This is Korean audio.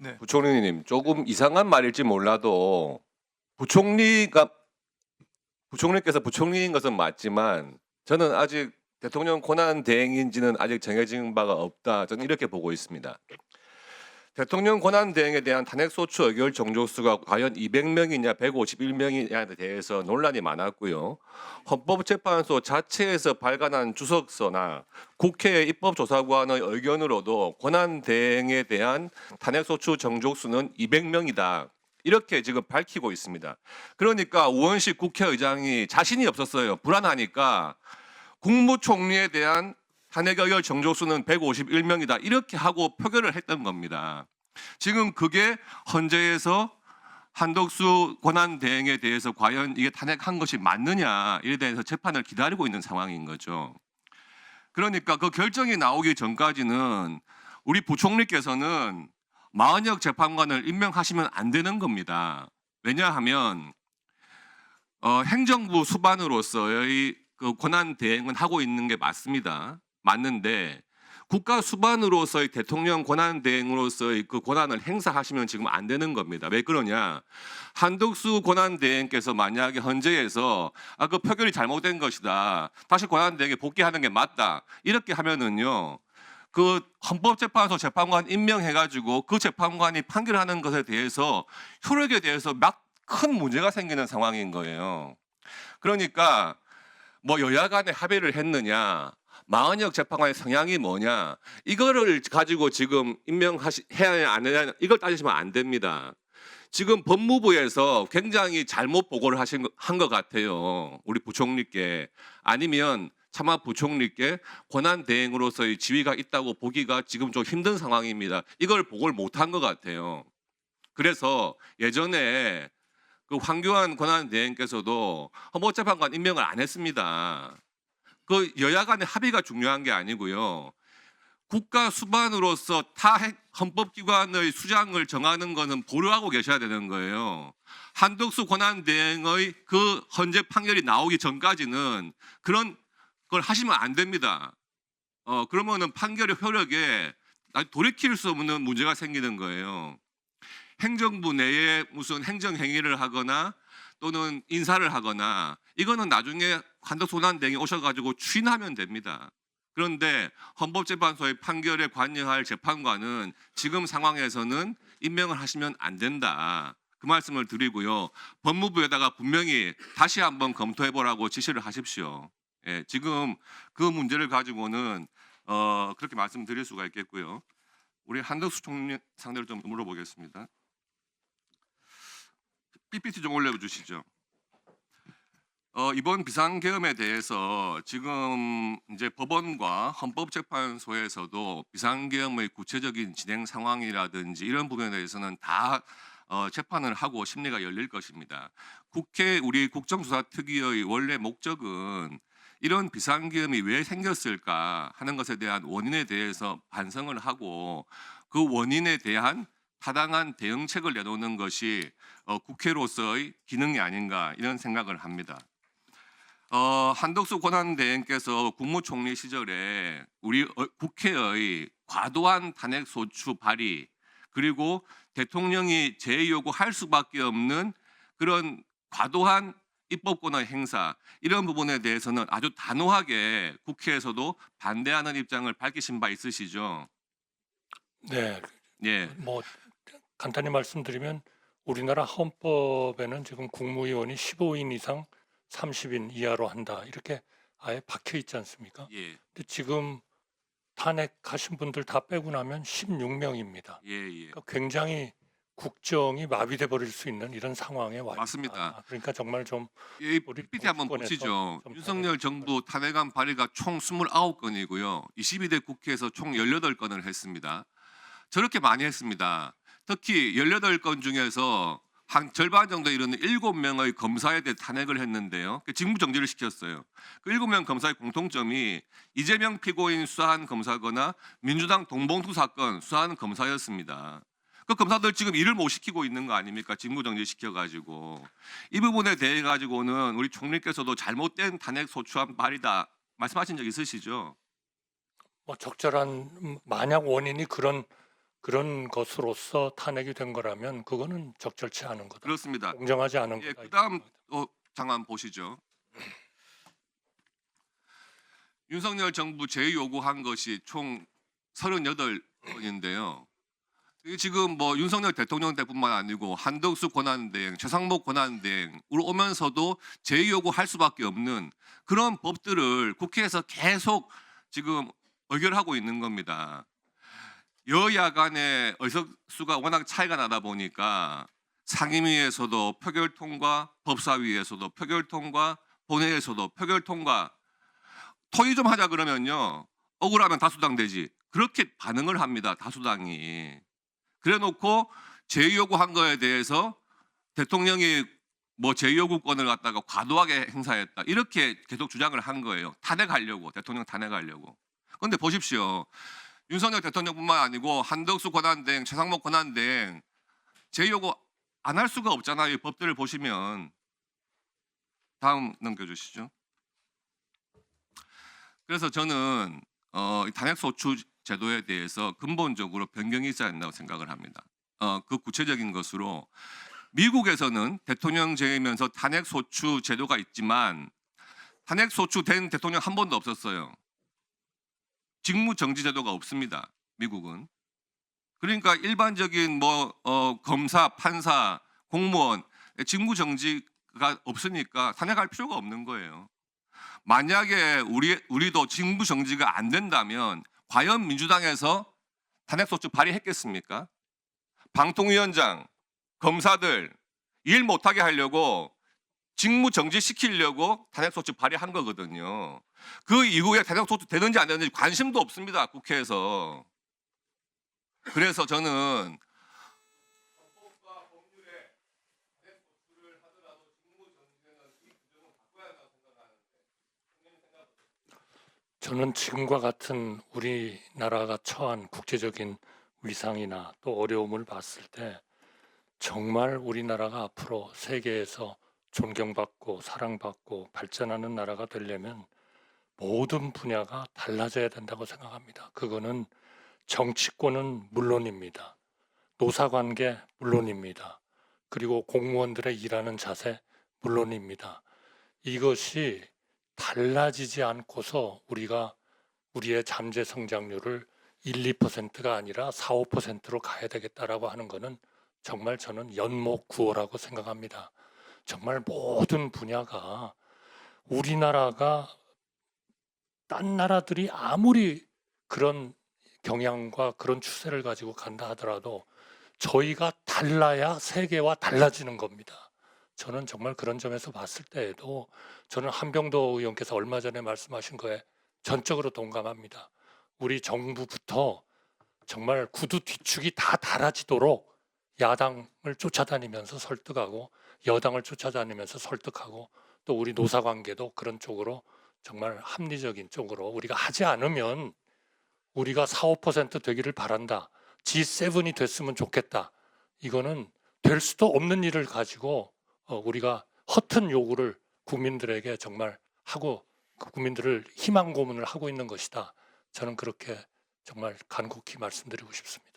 네. 부총리님, 조금 이상한 말일지 몰라도 부총리께서 부총리인 것은 맞지만 저는 아직 대통령 권한 대행인지는 아직 정해진 바가 없다. 저는 이렇게 보고 있습니다. 대통령 권한 대행에 대한 탄핵소추 의결 정족수가 과연 200명이냐 151명이냐에 대해서 논란이 많았고요. 헌법재판소 자체에서 발간한 주석서나 국회의 입법조사관의 의견으로도 권한 대행에 대한 탄핵소추 정족수는 200명이다. 이렇게 지금 밝히고 있습니다. 그러니까 우원식 국회의장이 자신이 없었어요. 불안하니까 국무총리에 대한 탄핵 의결 정족수는 151명이다. 이렇게 하고 표결을 했던 겁니다. 지금 그게 헌재에서 한덕수 권한 대행에 대해서 과연 이게 탄핵한 것이 맞느냐 이에 대해서 재판을 기다리고 있는 상황인 거죠. 그러니까 그 결정이 나오기 전까지는 우리 부총리께서는 마은혁 재판관을 임명하시면 안 되는 겁니다. 왜냐하면 행정부 수반으로서의 그 권한 대행은 하고 있는 게 맞습니다. 맞는데 국가 수반으로서의 대통령 권한 대행으로서의 그 권한을 행사하시면 지금 안 되는 겁니다. 왜 그러냐? 한덕수 권한 대행께서 만약에 헌재에서 그 표결이 잘못된 것이다. 다시 권한 대행에 복귀하는 게 맞다. 이렇게 하면은요. 그 헌법재판소 재판관 임명해가지고 그 재판관이 판결하는 것에 대해서 효력에 대해서 막 큰 문제가 생기는 상황인 거예요. 그러니까 뭐 여야 간에 합의를 했느냐, 마은혁 재판관의 성향이 뭐냐, 이거를 가지고 지금 해야 안 해야 이걸 따지시면 안 됩니다. 지금 법무부에서 굉장히 잘못 보고를 한 것 같아요. 우리 부총리께. 아니면 차마 부총리께 권한 대행으로서의 지위가 있다고 보기가 지금 좀 힘든 상황입니다. 이걸 보고를 못한 것 같아요. 그래서 예전에 그 황교안 권한 대행께서도 헌법재판관 임명을 안 했습니다. 그 여야 간의 합의가 중요한 게 아니고요. 국가 수반으로서 타 헌법기관의 수장을 정하는 것은 보류하고 계셔야 되는 거예요. 한덕수 권한 대행의 그 헌재 판결이 나오기 전까지는 그런 걸 하시면 안 됩니다. 그러면은 판결의 효력에 돌이킬 수 없는 문제가 생기는 거예요. 행정부 내에 무슨 행정행위를 하거나 또는 인사를 하거나 이거는 나중에 한덕수 권한 대행이 오셔가지고 추인하면 됩니다. 그런데 헌법재판소의 판결에 관여할 재판관은 지금 상황에서는 임명을 하시면 안 된다. 그 말씀을 드리고요. 법무부에다가 분명히 다시 한번 검토해보라고 지시를 하십시오. 예, 지금 그 문제를 가지고는 그렇게 말씀드릴 수가 있겠고요. 우리 한덕수 총리 상대로 좀 물어보겠습니다. PPT 좀 올려주시죠. 이번 비상계엄에 대해서 지금 이제 법원과 헌법재판소에서도 비상계엄의 구체적인 진행 상황이라든지 이런 부분에 대해서는 다 재판을 하고 심리가 열릴 것입니다. 우리 국정조사특위의 원래 목적은 이런 비상계엄이 왜 생겼을까 하는 것에 대한 원인에 대해서 반성을 하고 그 원인에 대한 타당한 대응책을 내놓는 것이 국회로서의 기능이 아닌가 이런 생각을 합니다. 한덕수 권한대행께서 국무총리 시절에 우리 국회의 과도한 탄핵소추 발의 그리고 대통령이 재요구할 수밖에 없는 그런 과도한 입법권의 행사 이런 부분에 대해서는 아주 단호하게 국회에서도 반대하는 입장을 밝히신 바 있으시죠? 네. 예. 뭐 간단히 말씀드리면 우리나라 헌법에는 지금 국무위원이 15인 이상 30인 이하로 한다. 이렇게 아예 박혀 있지 않습니까? 예. 근데 지금 탄핵하신 분들 다 빼고 나면 16명입니다. 예. 그러니까 굉장히 국정이 마비돼 버릴 수 있는 이런 상황에 와 있다. 맞습니다. 그러니까 정말 좀 이 우리 PPT 한번 정치권에서 보시죠. 좀 윤석열 정부 탄핵안 발의가 총 29건이고요. 22대 국회에서 총 18건을 했습니다. 저렇게 많이 했습니다. 특히 18건 중에서 한 절반 정도 이르는 7명의 검사에 대해 탄핵을 했는데요. 직무 정지를 시켰어요. 그 7명 검사의 공통점이 이재명 피고인 수사한 검사거나 민주당 동봉투 사건 수사하는 검사였습니다. 그 검사들 지금 일을 못 시키고 있는 거 아닙니까? 직무 정지 시켜가지고 이 부분에 대해 가지고는 우리 총리께서도 잘못된 탄핵 소추안 발의다 말씀하신 적 있으시죠? 뭐 적절한 만약 원인이 그런 그런 것으로서 탄핵이 된 거라면 그거는 적절치 않은 거다. 그렇습니다. 공정하지 않은 예, 거다. 그다음 잠깐 보시죠. 윤석열 정부 재요구한 것이 총 38건인데요. 이게 지금 뭐 윤석열 대통령 때뿐만 아니고 한덕수 권한대행, 최상목 권한대행으로 오면서도 재요구할 수밖에 없는 그런 법들을 국회에서 계속 지금 의결하고 있는 겁니다. 여야 간의 의석수가 워낙 차이가 나다 보니까 상임위에서도 표결 통과, 법사위에서도 표결 통과, 본회의에서도 표결 통과. 토의 좀 하자 그러면요. 억울하면 다수당 되지. 그렇게 반응을 합니다. 다수당이. 그래놓고 재요구한 거에 대해서 대통령이 뭐 재요구권을 갖다가 과도하게 행사했다. 이렇게 계속 주장을 한 거예요. 탄핵하려고, 대통령 탄핵하려고. 그런데 보십시오. 윤석열 대통령뿐만 아니고 한덕수 권한대행, 최상목 권한대행 재요구 안 할 수가 없잖아요. 이 법들을 보시면. 다음 넘겨주시죠. 그래서 저는 탄핵소추 제도에 대해서 근본적으로 변경이 있지 않나고 생각을 합니다. 그 구체적인 것으로 미국에서는 대통령제이면서 탄핵소추 제도가 있지만 탄핵소추된 대통령 한 번도 없었어요. 직무정지 제도가 없습니다. 미국은. 그러니까 일반적인 검사, 판사, 공무원 직무정지가 없으니까 탄핵할 필요가 없는 거예요. 만약에 우리도 직무정지가 안 된다면 과연 민주당에서 탄핵소추 발의했겠습니까? 방통위원장, 검사들 일 못하게 하려고 직무정지 시키려고 탄핵소추 발의한 거거든요. 그 이후에 탄핵소추 되는지 안 되는지 관심도 없습니다. 국회에서. 그래서 저는 저는 지금과 같은 우리나라가 처한 국제적인 위상이나 또 어려움을 봤을 때 정말 우리나라가 앞으로 세계에서 존경받고 사랑받고 발전하는 나라가 되려면 모든 분야가 달라져야 된다고 생각합니다. 그거는 정치권은 물론입니다. 노사관계 물론입니다. 그리고 공무원들의 일하는 자세 물론입니다. 이것이 달라지지 않고서 우리가 우리의 잠재 성장률을 1, 2%가 아니라 4, 5%로 가야 되겠다라고 하는 것은 정말 저는 연목구호라고 생각합니다. 정말 모든 분야가 우리나라가 딴 나라들이 아무리 그런 경향과 그런 추세를 가지고 간다 하더라도 저희가 달라야 세계와 달라지는 겁니다. 저는 정말 그런 점에서 봤을 때에도 저는 한병도 의원께서 얼마 전에 말씀하신 거에 전적으로 동감합니다. 우리 정부부터 정말 구두 뒤축이 다 달아지도록 야당을 쫓아다니면서 설득하고 여당을 쫓아다니면서 설득하고 또 우리 노사관계도 그런 쪽으로 정말 합리적인 쪽으로 우리가 하지 않으면 우리가 4, 5% 되기를 바란다. G7이 됐으면 좋겠다. 이거는 될 수도 없는 일을 가지고 우리가 허튼 요구를 국민들에게 정말 하고 국민들을 희망 고문을 하고 있는 것이다. 저는 그렇게 정말 간곡히 말씀드리고 싶습니다.